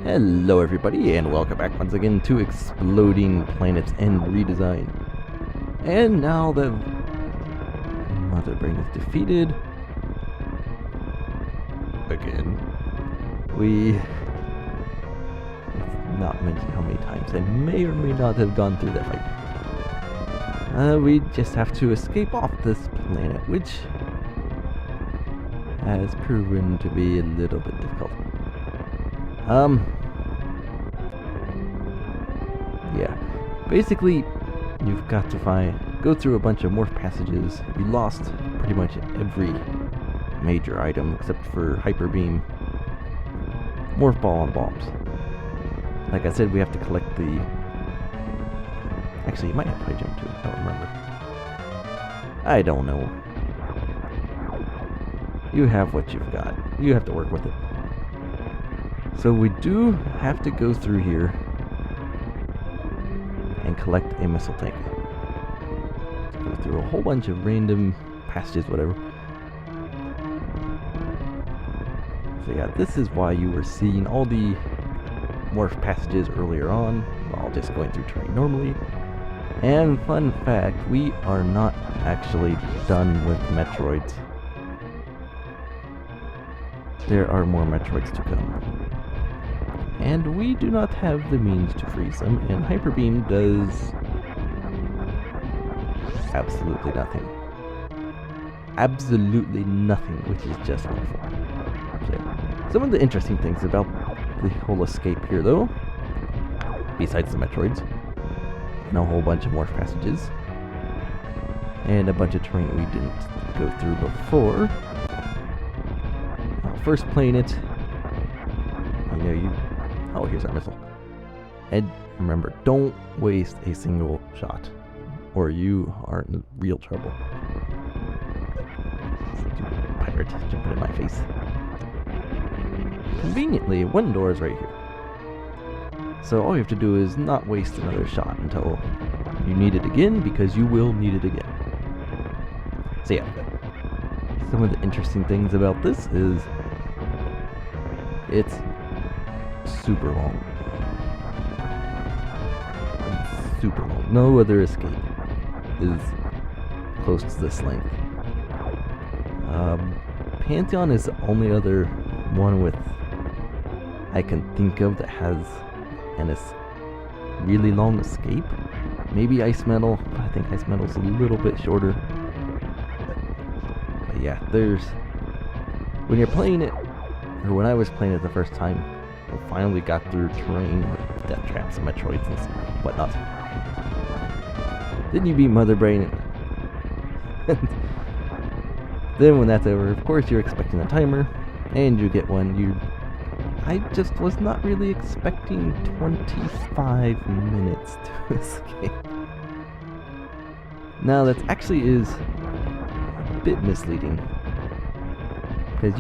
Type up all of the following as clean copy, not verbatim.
Hello everybody, and welcome back once again to Exploding Planets and Redesign. And now that Mother Brain is defeated again, it's not mentioned how many times I may or may not have gone through that fight. We just have to escape off this planet, which has proven to be a little bit difficult. Yeah, basically, you've got to go through a bunch of morph passages. We lost pretty much every major item except for Hyper Beam, Morph Ball, and Bombs. Like I said, we have to collect the... Actually, you might have High Jump too, I don't remember. I don't know. You have what you've got. You have to work with it. So we do have to go through here and collect a missile tank. Go through a whole bunch of random passages, whatever. So yeah, this is why you were seeing all the morph passages earlier on, while just going through terrain normally. And fun fact, we are not actually done with Metroids. There are more Metroids to come. And we do not have the means to freeze them, and Hyper Beam does absolutely nothing. Absolutely nothing, which is just wonderful. So, some of the interesting things about the whole escape here, though, besides the Metroids, and a whole bunch of morph passages, and a bunch of terrain we didn't go through before. First playing it, oh, here's our missile. And remember, don't waste a single shot, or you are in real trouble. Stupid pirate jumping in my face. Conveniently, one door is right here. So all you have to do is not waste another shot until you need it again, because you will need it again. So yeah, some of the interesting things about this is it's super long. It's super long. No other escape is close to this length. Pantheon is the only other one with I can think of that has an really long escape. Maybe Ice Metal, but I think Ice Metal's a little bit shorter. But yeah, when you're playing it, or when I was playing it the first time, I finally got through terrain with death traps and Metroids and whatnot. Then you beat Mother Brain. Then when that's over, of course you're expecting a timer, and you get one. I just was not really expecting 25 minutes to escape. Now that actually is a bit misleading, because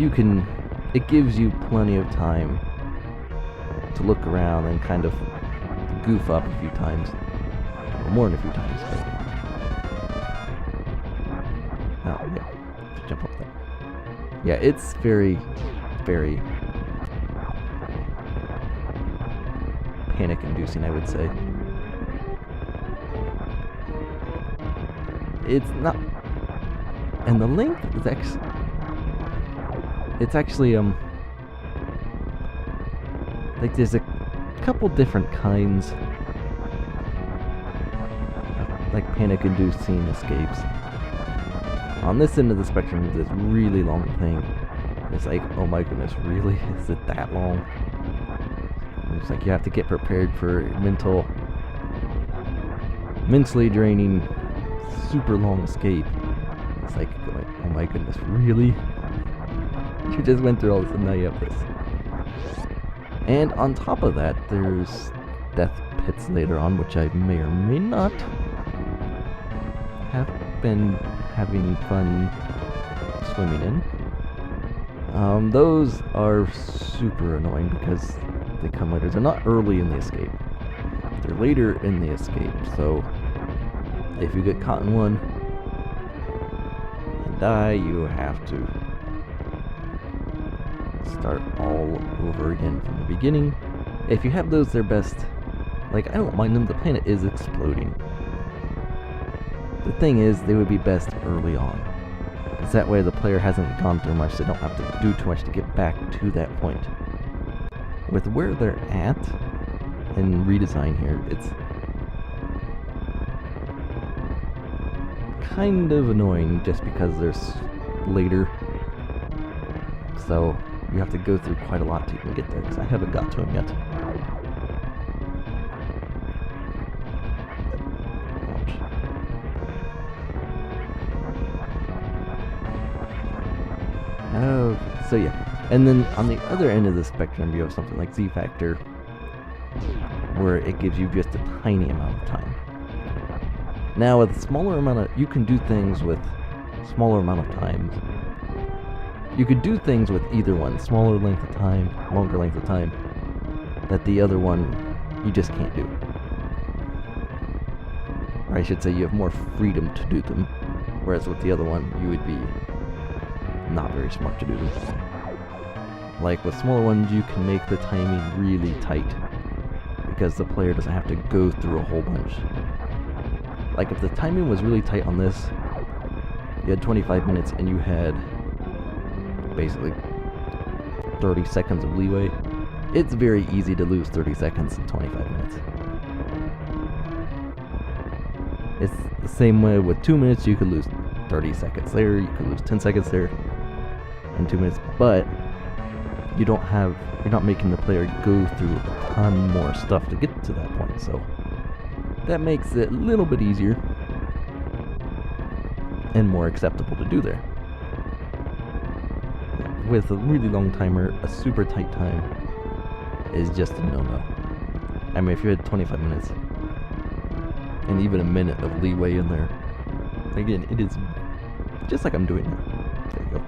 it gives you plenty of time to look around and kind of goof up a few times, or more than a few times. Oh yeah, just jump up there. Yeah, it's very, very panic-inducing, I would say. It's not, and the length is it's actually like there's a couple different kinds of like panic-inducing escapes. On this end of the spectrum is this really long thing. It's like, oh my goodness, really? Is it that long? And it's like you have to get prepared for mentally draining, super long escape. It's like, oh my goodness, really? You just went through all this and now you have this. And on top of that, there's death pits later on, which I may or may not have been having fun swimming in. Those are super annoying because they come later. They're not early in the escape. They're later in the escape, so if you get caught in one and die, you have to start all over again from the beginning. If you have those, they're best. Like, I don't mind them, the planet is exploding. The thing is, they would be best early on. Because that way the player hasn't gone through much, they don't have to do too much to get back to that point. With where they're at in Redesign here, it's kind of annoying just because there's later. So you have to go through quite a lot to even get there, because I haven't got to him yet. Oh, so yeah. And then on the other end of the spectrum, you have something like Z Factor, where it gives you just a tiny amount of time. Now, with a smaller amount of... you can do things with smaller amount of time. You could do things with either one, smaller length of time, longer length of time, that the other one, you just can't do. Or I should say you have more freedom to do them, whereas with the other one, you would be not very smart to do them. Like with smaller ones, you can make the timing really tight, because the player doesn't have to go through a whole bunch. Like if the timing was really tight on this, you had 25 minutes and you had basically 30 seconds of leeway. It's very easy to lose 30 seconds in 25 minutes. It's the same way with 2 minutes, you could lose 30 seconds there, you could lose 10 seconds there in 2 minutes, but you're not making the player go through a ton more stuff to get to that point, so that makes it a little bit easier and more acceptable to do there. With a really long timer, a super tight time is just a no-no. I mean, if you had 25 minutes and even a minute of leeway in there, again, it is just like I'm doing now. There you go.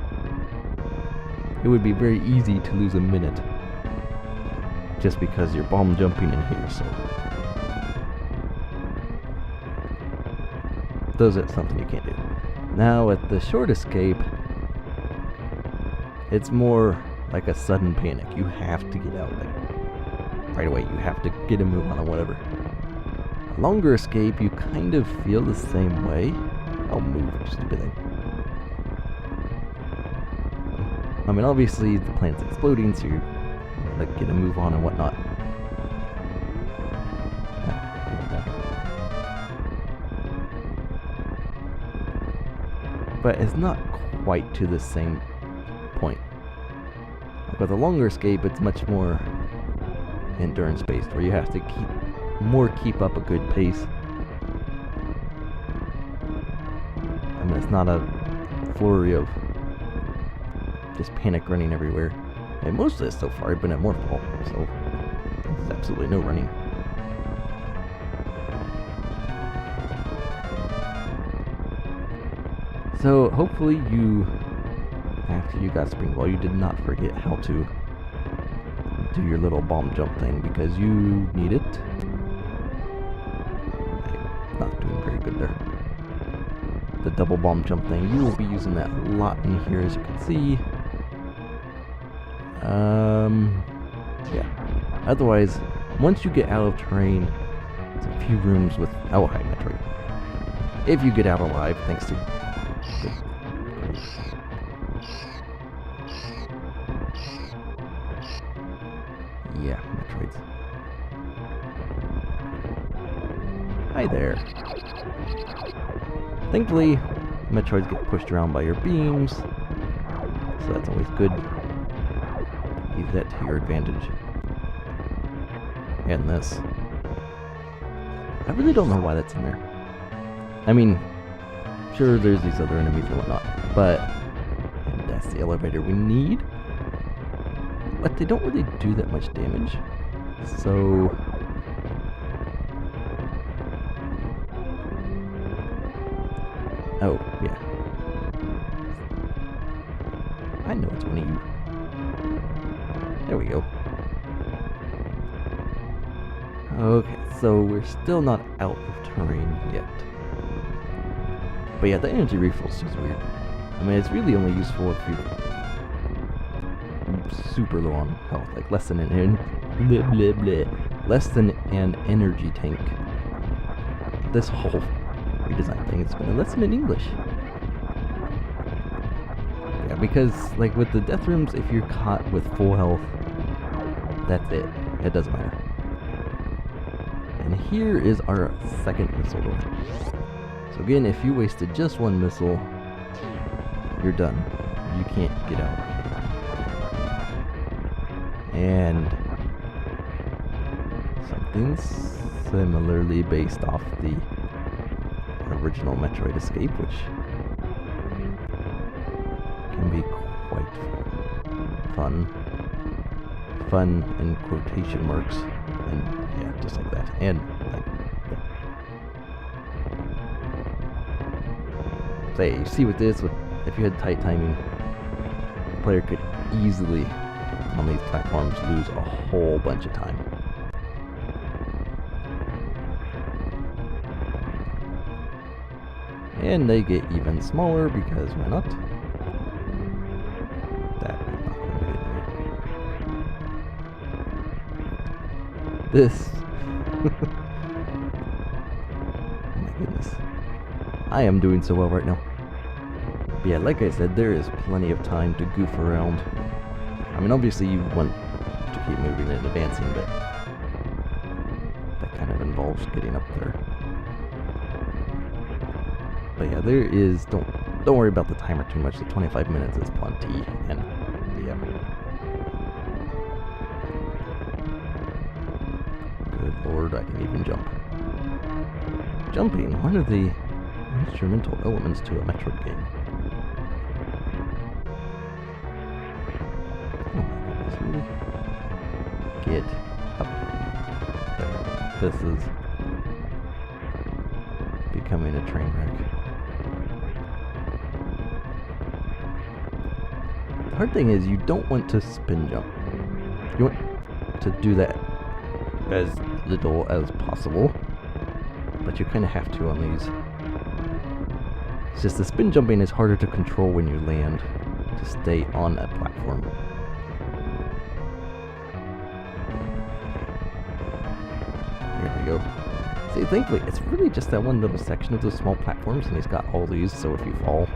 It would be very easy to lose a minute just because you're bomb jumping in here, so those are something you can't do. Now with the short escape, it's more like a sudden panic. You have to get out like right away. You have to get a move on or whatever. A longer escape, you kind of feel the same way. I'll move, stupid thing. I mean, obviously the planet's exploding, so you like get a move on and whatnot. But it's not quite to the same point. With a longer escape, it's much more endurance based, where you have to keep up a good pace. I mean, it's not a flurry of just panic running everywhere. And most of this so far, I've been at Morphball, so there's absolutely no running. So hopefully you, after you got Springball, you did not forget how to do your little bomb jump thing, because you need it. Okay, not doing very good there. The double bomb jump thing, you will be using that a lot in here, as you can see. Yeah. Otherwise, once you get out of terrain, it's a few rooms with... oh, hi, Metroid. If you get out alive, thanks to... yeah, Metroids. Hi there. Thankfully, Metroids get pushed around by your beams, so that's always good. Use that to your advantage. And this. I really don't know why that's in there. I mean, sure, there's these other enemies and whatnot, but that's the elevator we need. But they don't really do that much damage, so... oh, yeah. I know it's one of you. There we go. Okay, so we're still not out of terrain yet. But yeah, the energy refill's just weird. I mean, it's really only useful if you're super low on health, like less than an less than an energy tank. This whole redesign thing has been a lesson in English. Yeah, because like with the death rooms, if you're caught with full health, that's it. It doesn't matter. And here is our second missile door. So again, if you wasted just one missile, you're done. You can't get out. And something similarly based off the original Metroid Escape, which can be quite fun. Fun in quotation marks. And yeah, just like that. And like that. Say, you see with this, if you had tight timing, the player could easily, on these platforms, lose a whole bunch of time. And they get even smaller because why not? That is not going to hit me. This. Oh my goodness. I am doing so well right now. But yeah, like I said, there is plenty of time to goof around. I mean, obviously you want to keep moving and advancing, but that kind of involves getting up there. But yeah, there is, don't worry about the timer too much. The 25 minutes is plenty, and yeah. Good lord, I can even jump. Jumping, one of the instrumental elements to a Metroid game. Oh my goodness, really? Get up there. This is becoming a train wreck. The hard thing is you don't want to spin jump. You want to do that as little as possible, but you kind of have to on these. It's just the spin jumping is harder to control when you land to stay on that platform. Here we go. See, thankfully, it's really just that one little section of those small platforms, and he's got all these, so if you fall,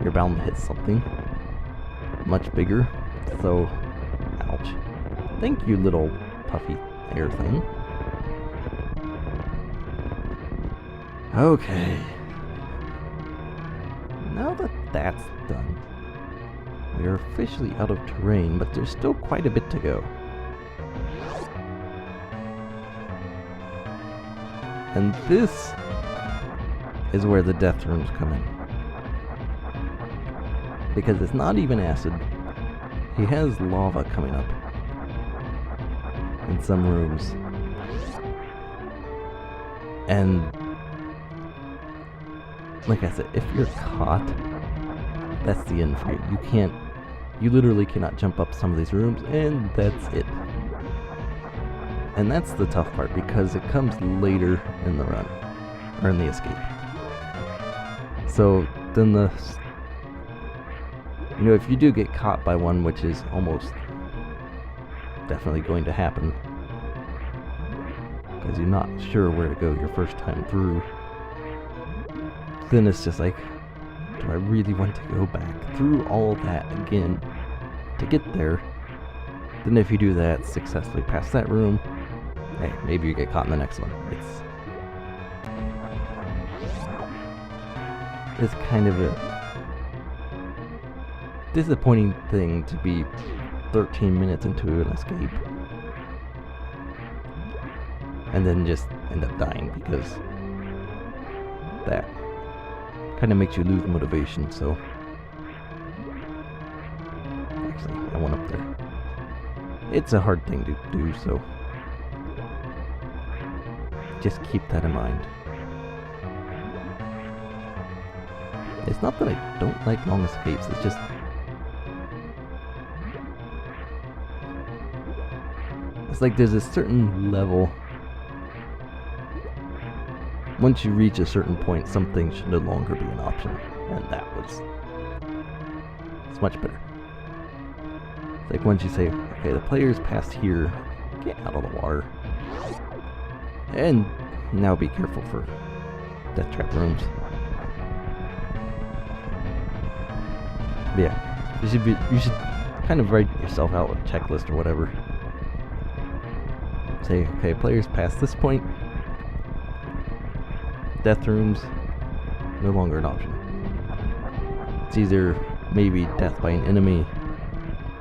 you're bound to hit something much bigger. So, ouch. Thank you, little puffy air thing. Okay. Now that that's done, we are officially out of terrain, but there's still quite a bit to go. And this is where the death rooms come in. Because it's not even acid. He has lava coming up in some rooms. And like I said, if you're caught, that's the end for you. You literally cannot jump up some of these rooms, and that's it. And that's the tough part, because it comes later in the run, or in the escape. So then if you do get caught by one, which is almost definitely going to happen, because you're not sure where to go your first time through, then it's just like, do I really want to go back through all that again to get there? Then if you do that, successfully pass that room, hey, maybe you get caught in the next one. It's kind of a disappointing thing to be 13 minutes into an escape and then just end up dying, because that kind of makes you lose motivation. So actually, I went up there. It's a hard thing to do, so just keep that in mind. It's not that I don't like long escapes, it's just it's like there's a certain level. Once you reach a certain point, something should no longer be an option, and it's much better. It's like once you say, okay, the player's passed here, Get out of the water. And now be careful for death trap rooms. But yeah, you should kind of write yourself out a checklist or whatever. Say, okay, players past this point, death rooms no longer an option. It's either maybe death by an enemy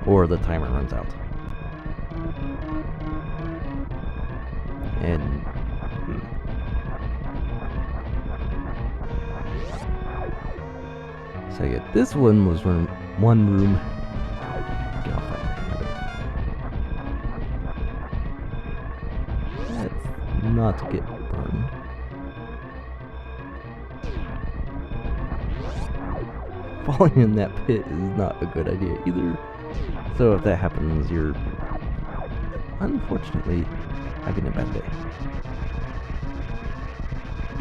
or the timer runs out. And so yeah, this one was one room. Get off that. Let's not get burned. Falling in that pit is not a good idea either. So if that happens, you're unfortunately having a bad day.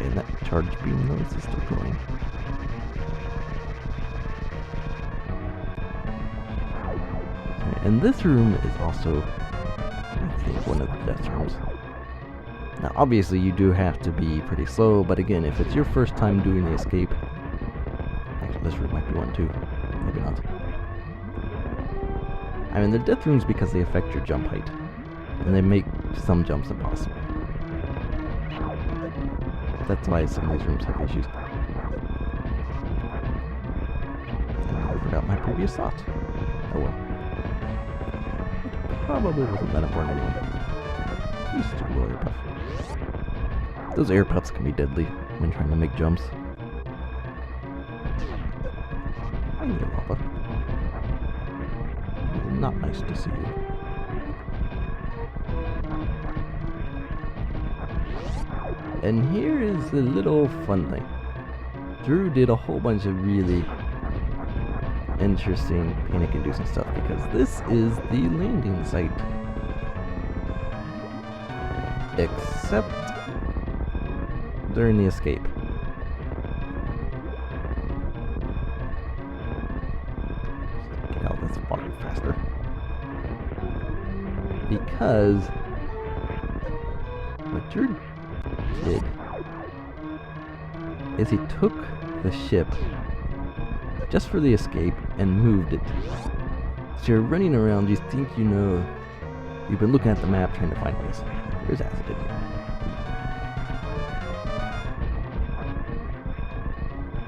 And that charge beam noise is still going. And this room is also, I think, one of the death rooms. Now, obviously, you do have to be pretty slow, but again, if it's your first time doing the escape, actually, this room might be one too. Maybe not. I mean, they're death rooms because they affect your jump height, and they make some jumps impossible. That's why some of these rooms have issues. And I forgot my previous thought. Oh well. Probably wasn't that important anyway. You stupid little air puff. Those air puffs can be deadly when trying to make jumps. Hi there, Lava. It's not nice to see you. And here is the little fun thing. Drew did a whole bunch of really interesting panic-inducing stuff because this is the landing site. Except during the escape. Get out of this water faster. Because what Drew did is he took the ship just for the escape and moved it. So you're running around, you think you know, you've been looking at the map trying to find ways. There's acid in here.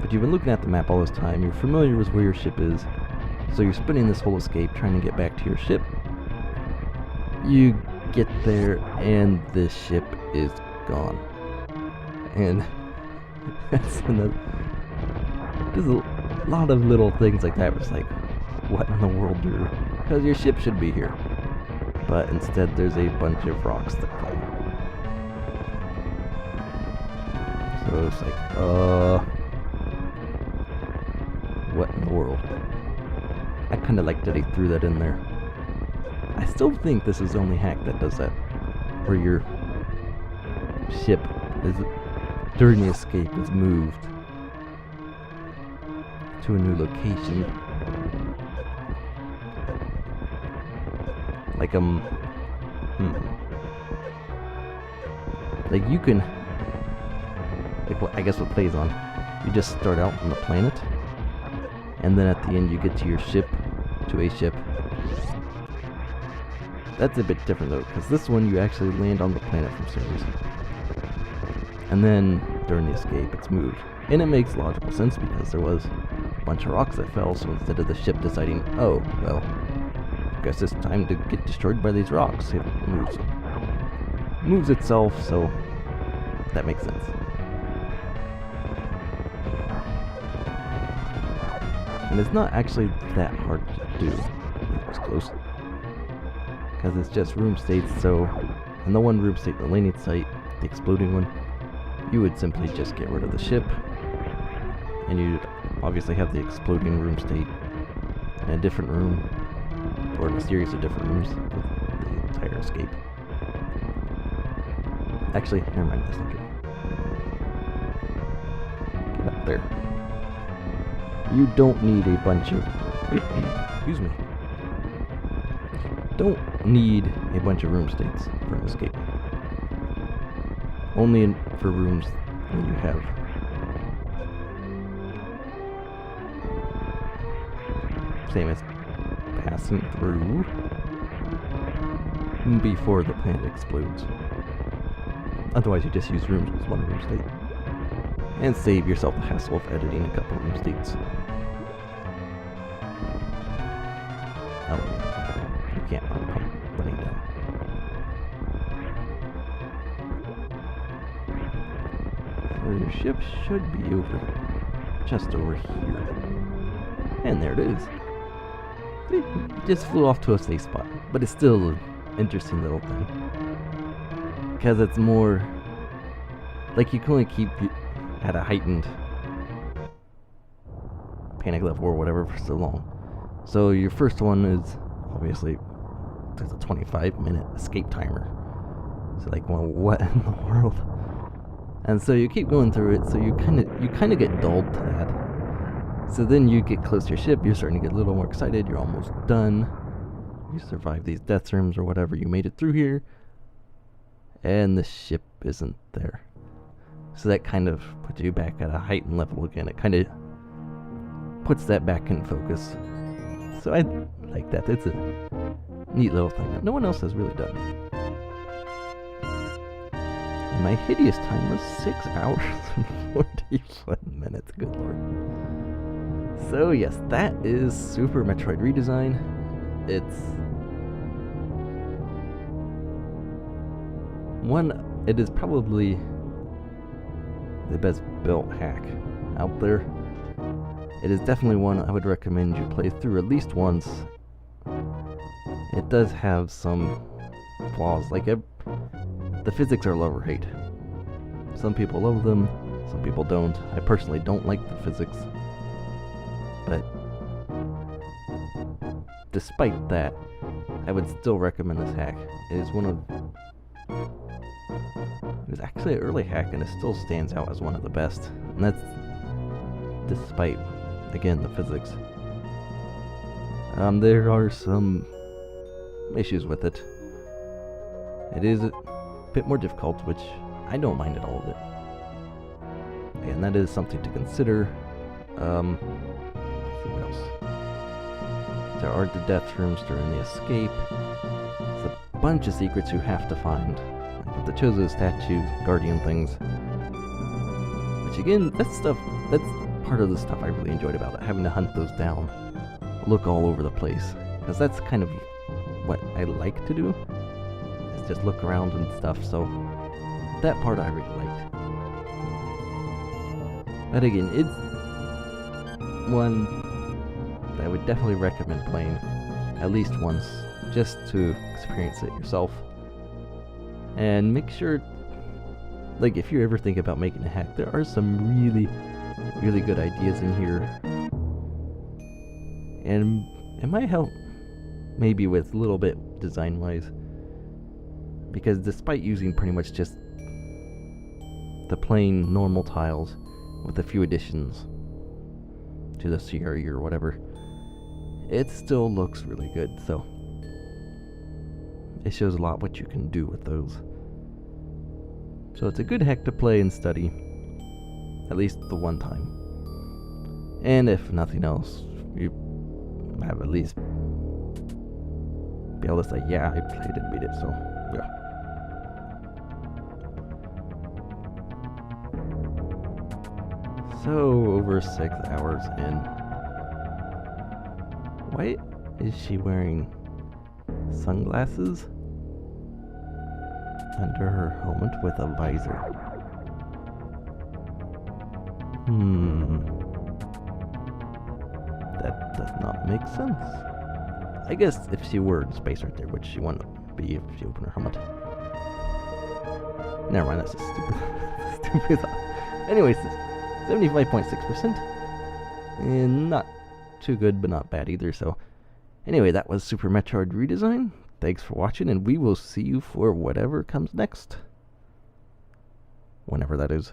But you've been looking at the map all this time, you're familiar with where your ship is, so you're spinning this whole escape trying to get back to your ship. You get there and the ship is gone. And that's another. There's a lot of little things like that where it's like, what in the world, Drew? Because your ship should be here. But instead there's a bunch of rocks that fall. So it's like, what in the world? I kind of like that he threw that in there. I still think this is the only hack that does that. Where your ship is, during the escape, is moved to a new location. Like, like you can, like what, I guess what plays on, you just start out on the planet, and then at the end you get to your ship, to a ship. That's a bit different though, because this one you actually land on the planet for some reason. And then, during the escape, it's moved. And it makes logical sense because there was a bunch of rocks that fell, so instead of the ship deciding, oh, well, I guess it's time to get destroyed by these rocks, it moves itself, so that makes sense. And it's not actually that hard to do. That was close. Because it's just room states, so in the one room state, the landing site, the exploding one, you would simply just get rid of the ship, and you'd obviously have the exploding room state in a different room, or in a series of different rooms, with the entire escape. Actually, never mind, that's not true. Get up there. You don't need a bunch of excuse me. Don't don't need a bunch of room states for an escape. Only for rooms where you have same as passing through before the planet explodes. Otherwise, you just use rooms as one room state and save yourself the hassle of editing a couple room states. Oh, yeah. You can't pump running down. So your ship should be just over here. And there it is. It just flew off to a safe spot, but it's still an interesting little thing. Because it's more like you can only keep at a heightened panic level or whatever for so long. So your first one is obviously there's a 25-minute escape timer. So like, well, what in the world? And so you keep going through it, so you kind of get dulled to that. So then you get close to your ship, you're starting to get a little more excited, you're almost done. You survive these death rooms or whatever, you made it through here. And the ship isn't there. So that kind of puts you back at a heightened level again. It kind of puts that back in focus. So I like that. It's a neat little thing that no one else has really done. And my hideous time was 6 hours and 41 minutes. Good lord. So yes, that is Super Metroid Redesign. It is probably the best built hack out there. It is definitely one I would recommend you play through at least once. It does have some flaws, like the physics are love or hate. Some people love them, some people don't. I personally don't like the physics, but despite that, I would still recommend this hack. It is it was actually an early hack, and it still stands out as one of the best. And that's despite, again, the physics. There are some issues with it. It is a bit more difficult, which I don't mind at all of it. And that is something to consider. Let's see what else. There are the death rooms during the escape. There's a bunch of secrets you have to find. Like the Chozo statue, guardian things. Which again, that's part of the stuff I really enjoyed about it, having to hunt those down. Look all over the place. Because that's kind of what I like to do. Is just look around and stuff, so that part I really liked. But again, it's one that I would definitely recommend playing at least once, just to experience it yourself. And make sure, like, if you ever think about making a hack, there are some really, really good ideas in here. And it might help, maybe with a little bit design-wise. Because despite using pretty much just the plain normal tiles with a few additions to the CRE or whatever, it still looks really good, so it shows a lot what you can do with those. So it's a good hack to play and study, at least the one time. And if nothing else, you have at least be able to say, yeah, I played and beat it, so yeah. So, over 6 hours in. Why is she wearing sunglasses under her helmet with a visor? That does not make sense. I guess if she were in space right there, which she wouldn't be if she opened her helmet. Never mind, that's just stupid. Stupid thought. Anyways, 75.6%. And not too good, but not bad either. So, anyway, that was Super Metroid Redesign. Thanks for watching, and we will see you for whatever comes next. Whenever that is.